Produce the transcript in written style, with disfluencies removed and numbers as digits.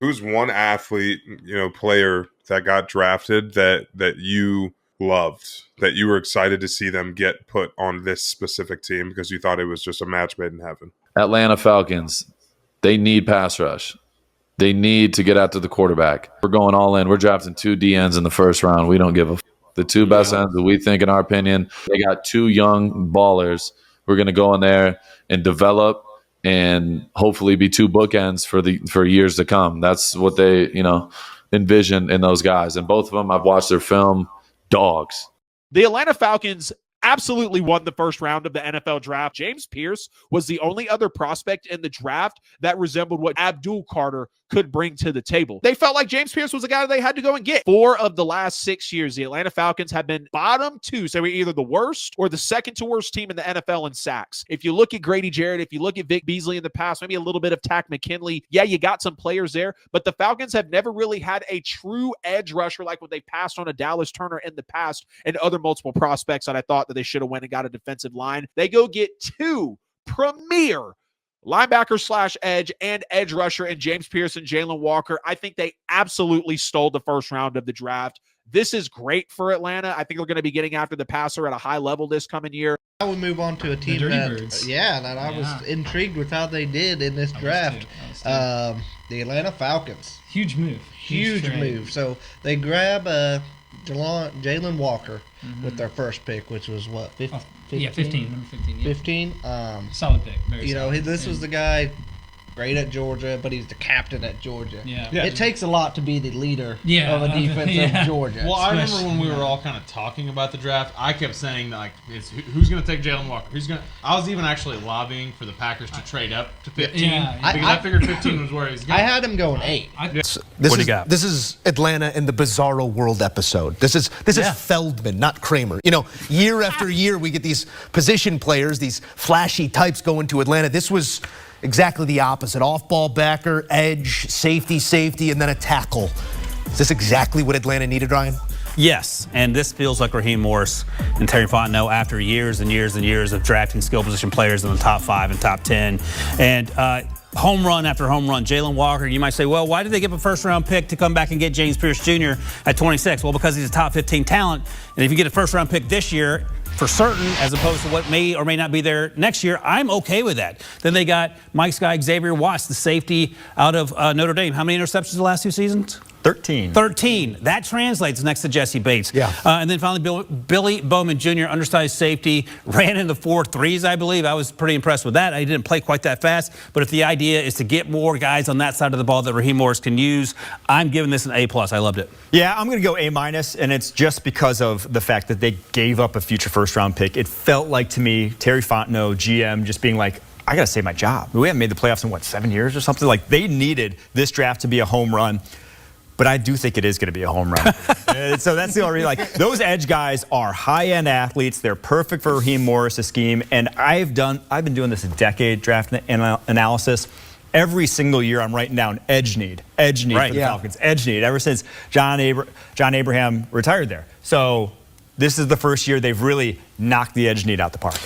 Who's one athlete, player that got drafted that you loved, that you were excited to see them get put on this specific team because you thought it was just a match made in heaven? Atlanta Falcons, they need pass rush. They need to get after the quarterback. We're going all in. We're drafting 2 DNs in the first round. We don't give a the 2 best ends that we think, in our opinion. They got 2 young ballers. We're going to go in there and develop and hopefully be 2 bookends for years to come. That's what they, envision in those guys. And both of them, I've watched their film, dogs. The Atlanta Falcons absolutely won the first round of the NFL draft. James Pierce was the only other prospect in the draft that resembled what Abdul Carter could bring to the table. They felt like James Pierce was the guy they had to go and get. 4 of the last 6 years, the Atlanta Falcons have been bottom 2. So we're either the worst or the second to worst team in the NFL in sacks. If you look at Grady Jarrett, if you look at Vic Beasley in the past, maybe a little bit of Tack McKinley, yeah, you got some players there, but the Falcons have never really had a true edge rusher like when they passed on a Dallas Turner in the past and other multiple prospects that I thought that they should have went and got a defensive line. They go get 2 premier linebacker / edge and edge rusher in James Pierce and Jalen Walker. I think they absolutely stole the first round of the draft. This is great for Atlanta. I think they're going to be getting after the passer at a high level this coming year. I would move on to a team that I was intrigued with how they did in this draft. The Atlanta Falcons. Huge move. Huge move. So they grab Jalen Walker with their first pick, which was what, 15? Yeah, 15. Number 15. Yeah. 15. Solid pick. Very solid. This was the guy great at Georgia, but he's the captain at Georgia. Yeah. It takes a lot to be the leader of a defense of Georgia. Well, I remember when we were all kind of talking about the draft, I kept saying, like, who's going to take Jalen Walker? I was even actually lobbying for the Packers to trade up to 15 because I figured 15 was where he was going. I had him going 8. This is Atlanta in the Bizarro World episode. This is Feldman, not Kramer. Year after year we get these position players, these flashy types going to Atlanta. This was exactly the opposite. Off-ball backer, edge, safety, and then a tackle. Is this exactly what Atlanta needed, Ryan? Yes, and this feels like Raheem Morris and Terry Fontenot after years and years and years of drafting skill position players in the top 5 and top 10. And home run after home run. Jalen Walker, you might say, well, why did they give a first-round pick to come back and get James Pierce Jr. at 26? Well, because he's a top 15 talent. And if you get a first-round pick this year, for certain, as opposed to what may or may not be there next year, I'm okay with that. Then they got Mike's guy, Xavier Watts, the safety out of Notre Dame. How many interceptions the last 2 seasons? 13. 13. That translates next to Jesse Bates. Yeah. And then finally, Billy Bowman Jr., undersized safety, ran into 4 threes, I believe. I was pretty impressed with that. He didn't play quite that fast. But if the idea is to get more guys on that side of the ball that Raheem Morris can use, I'm giving this an A+. I loved it. Yeah, I'm going to go A-, and it's just because of the fact that they gave up a future first-round pick. It felt like, to me, Terry Fontenot, GM, just being like, I got to save my job. We haven't made the playoffs in, 7 years or something? Like, they needed this draft to be a home run. But I do think it is going to be a home run. So that's the only reason. Like, those edge guys are high-end athletes. They're perfect for Raheem Morris' scheme. And I've been doing this a decade, draft analysis. Every single year I'm writing down edge need for the Falcons. Edge need, ever since John Abraham retired there. So this is the first year they've really knocked the edge need out the park.